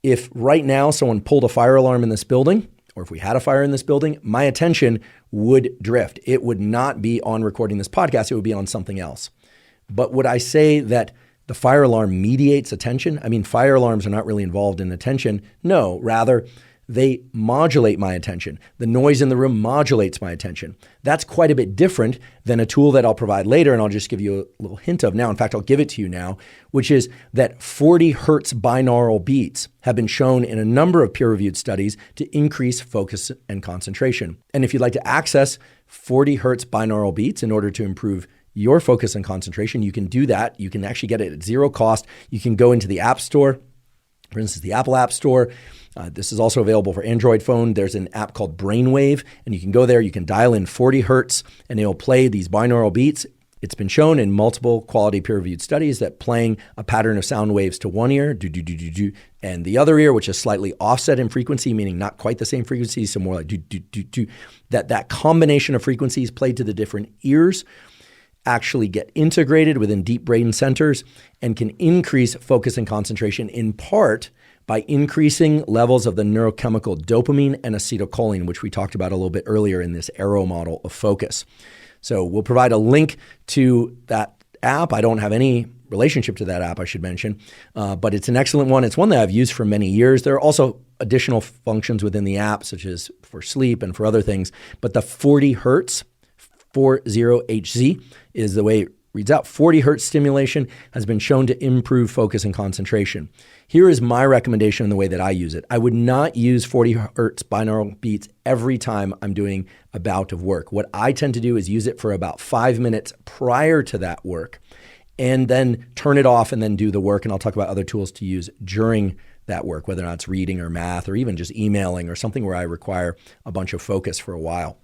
if right now someone pulled a fire alarm in this building, or if we had a fire in this building, my attention would drift. It would not be on recording this podcast. It would be on something else. But would I say that the fire alarm mediates attention? I mean, fire alarms are not really involved in attention. No, rather, they modulate my attention. The noise in the room modulates my attention. That's quite a bit different than a tool that I'll provide later, and I'll just give you a little hint of now. In fact, I'll give it to you now, which is that 40 hertz binaural beats have been shown in a number of peer-reviewed studies to increase focus and concentration. And if you'd like to access 40 hertz binaural beats in order to improve your focus and concentration, you can do that. You can actually get it at zero cost. You can go into the App Store, for instance, the Apple App Store. This is also available for Android phone. There's an app called Brainwave, and you can go there, you can dial in 40 hertz, and it'll play these binaural beats. It's been shown in multiple quality peer-reviewed studies that playing a pattern of sound waves to one ear, do, and the other ear, which is slightly offset in frequency, meaning not quite the same frequency, so more like do, that combination of frequencies played to the different ears actually get integrated within deep brain centers and can increase focus and concentration in part by increasing levels of the neurochemical dopamine and acetylcholine, which we talked about a little bit earlier in this arrow model of focus. So we'll provide a link to that app. I don't have any relationship to that app, I should mention, but it's an excellent one. It's one that I've used for many years. There are also additional functions within the app, such as for sleep and for other things, but the 40 hertz, 40HZ is the way it reads out. 40 hertz stimulation has been shown to improve focus and concentration. Here is my recommendation in the way that I use it. I would not use 40 hertz binaural beats every time I'm doing a bout of work. What I tend to do is use it for about 5 minutes prior to that work and then turn it off and then do the work. And I'll talk about other tools to use during that work, whether or not it's reading or math or even just emailing or something where I require a bunch of focus for a while.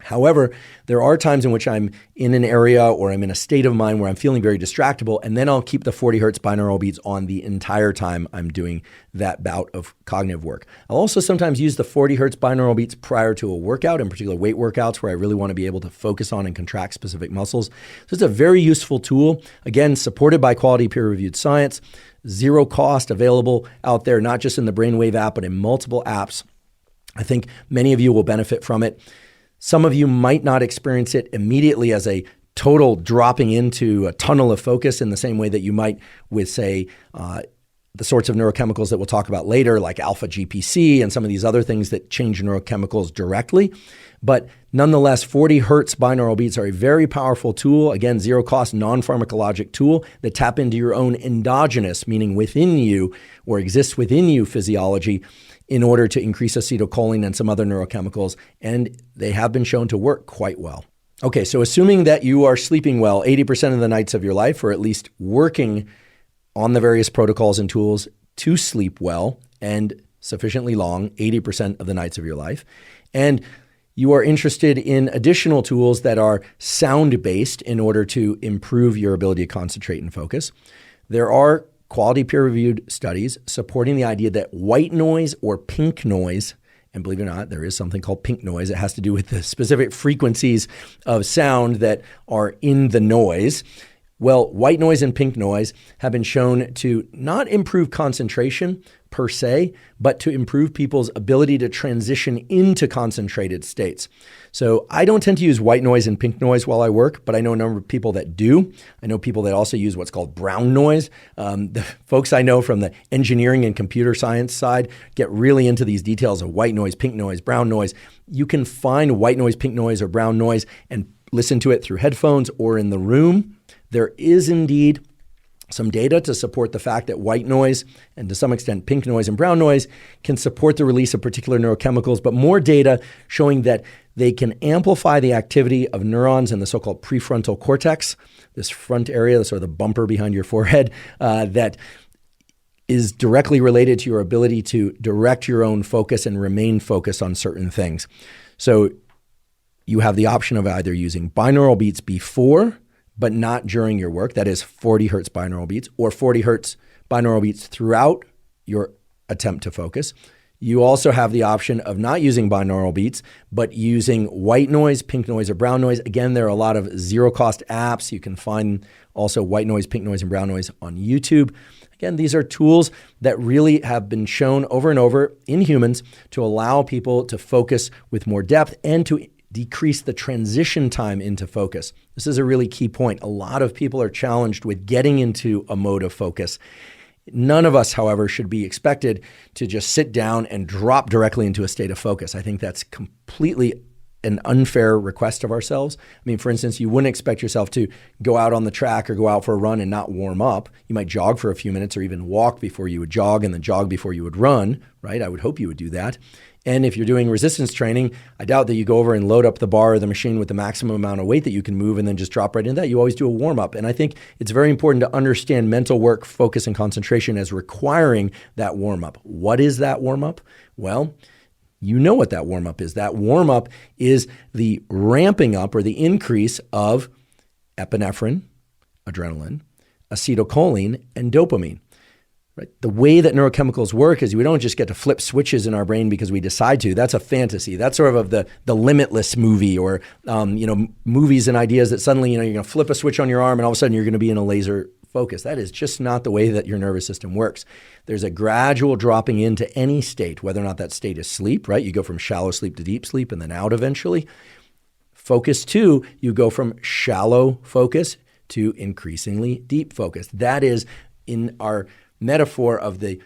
However, there are times in which I'm in an area or I'm in a state of mind where I'm feeling very distractible, and then I'll keep the 40 hertz binaural beats on the entire time I'm doing that bout of cognitive work. I'll also sometimes use the 40 hertz binaural beats prior to a workout, in particular weight workouts where I really want to be able to focus on and contract specific muscles. So it's a very useful tool, again, supported by quality peer-reviewed science, zero cost, available out there, not just in the Brainwave app, but in multiple apps. I think many of you will benefit from it. Some of you might not experience it immediately as a total dropping into a tunnel of focus in the same way that you might with, say, the sorts of neurochemicals that we'll talk about later, like alpha GPC and some of these other things that change neurochemicals directly. But nonetheless, 40 hertz binaural beats are a very powerful tool, again, zero cost, non-pharmacologic tool that tap into your own endogenous, meaning within you or exists within you physiology, in order to increase acetylcholine and some other neurochemicals, and they have been shown to work quite well. Okay, so assuming that you are sleeping well 80% of the nights of your life, or at least working on the various protocols and tools to sleep well and sufficiently long 80% of the nights of your life, and you are interested in additional tools that are sound-based in order to improve your ability to concentrate and focus, there are quality peer-reviewed studies supporting the idea that white noise or pink noise, and believe it or not, there is something called pink noise. It has to do with the specific frequencies of sound that are in the noise. Well, white noise and pink noise have been shown to not improve concentration per se, but to improve people's ability to transition into concentrated states. So I don't tend to use white noise and pink noise while I work, but I know a number of people that do. I know people that also use what's called brown noise. The folks I know from the engineering and computer science side get really into these details of white noise, pink noise, brown noise. You can find white noise, pink noise, or brown noise and listen to it through headphones or in the room. There is indeed some data to support the fact that white noise and to some extent pink noise and brown noise can support the release of particular neurochemicals, but more data showing that they can amplify the activity of neurons in the so-called prefrontal cortex, this front area, sort of the bumper behind your forehead, that is directly related to your ability to direct your own focus and remain focused on certain things. So you have the option of either using binaural beats before but not during your work, that is 40 hertz binaural beats, or 40 hertz binaural beats throughout your attempt to focus. You also have the option of not using binaural beats, but using white noise, pink noise, or brown noise. Again, there are a lot of zero-cost apps. You can find also white noise, pink noise, and brown noise on YouTube. Again, these are tools that really have been shown over and over in humans to allow people to focus with more depth and to decrease the transition time into focus. This is a really key point. A lot of people are challenged with getting into a mode of focus. None of us, however, should be expected to just sit down and drop directly into a state of focus. I think that's completely an unfair request of ourselves. I mean, for instance, you wouldn't expect yourself to go out on the track or go out for a run and not warm up. You might jog for a few minutes or even walk before you would jog and then jog before you would run, right? I would hope you would do that. And if you're doing resistance training, I doubt that you go over and load up the bar or the machine with the maximum amount of weight that you can move and then just drop right into that. You always do a warm up. And I think it's very important to understand mental work, focus, and concentration as requiring that warm up. What is that warm up? Well, you know what that warm up is. That warm up is the ramping up or the increase of epinephrine, adrenaline, acetylcholine, and dopamine. Right? The way that neurochemicals work is we don't just get to flip switches in our brain because we decide to. That's a fantasy. That's sort of the Limitless movie or movies and ideas that suddenly you're going to flip a switch on your arm and all of a sudden you're going to be in a laser focus. That is just not the way that your nervous system works. There's a gradual dropping into any state, whether or not that state is sleep, right? You go from shallow sleep to deep sleep and then out eventually. Focus 2, you go from shallow focus to increasingly deep focus. That is in our metaphor of the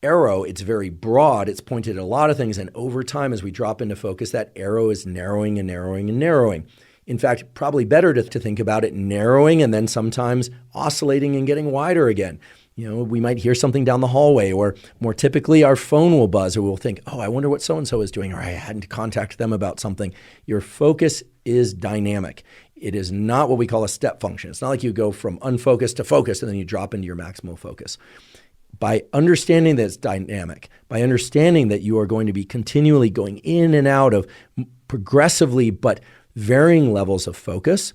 arrow, it's very broad. It's pointed at a lot of things. And over time, as we drop into focus, that arrow is narrowing and narrowing and narrowing. In fact, probably better to think about it narrowing and then sometimes oscillating and getting wider again. We might hear something down the hallway, or more typically our phone will buzz, or we'll think, oh, I wonder what so-and-so is doing, or I hadn't contacted them about something. Your focus is dynamic. It is not what we call a step function. It's not like you go from unfocused to focus and then you drop into your maximal focus. By understanding that it's dynamic, by understanding that you are going to be continually going in and out of progressively but varying levels of focus,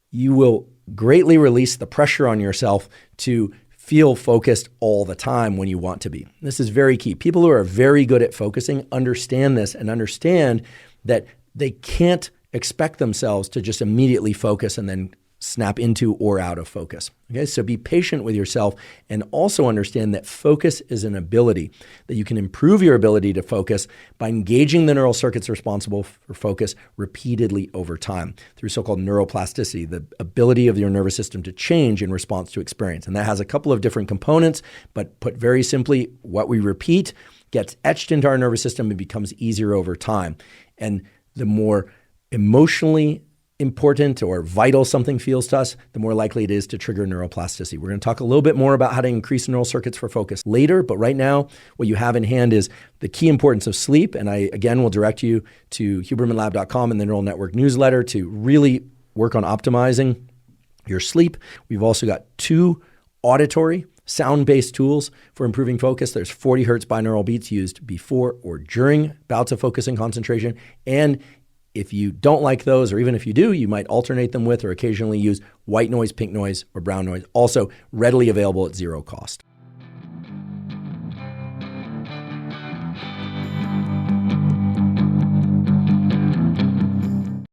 you will greatly release the pressure on yourself to feel focused all the time when you want to be. This is very key. People who are very good at focusing understand this and understand that they can't expect themselves to just immediately focus and then snap into or out of focus. Okay, so be patient with yourself and also understand that focus is an ability, that you can improve your ability to focus by engaging the neural circuits responsible for focus repeatedly over time through so-called neuroplasticity, the ability of your nervous system to change in response to experience. And that has a couple of different components, but put very simply, what we repeat gets etched into our nervous system and becomes easier over time. And the more emotionally important or vital something feels to us, the more likely it is to trigger neuroplasticity. We're going to talk a little bit more about how to increase neural circuits for focus later, but right now, what you have in hand is the key importance of sleep. And I, again, will direct you to hubermanlab.com and the Neural Network newsletter to really work on optimizing your sleep. We've also got 2 auditory sound-based tools for improving focus. There's 40 hertz binaural beats used before or during bouts of focus and concentration. And if you don't like those, or even if you do, you might alternate them with or occasionally use white noise, pink noise, or brown noise, also readily available at 0 cost.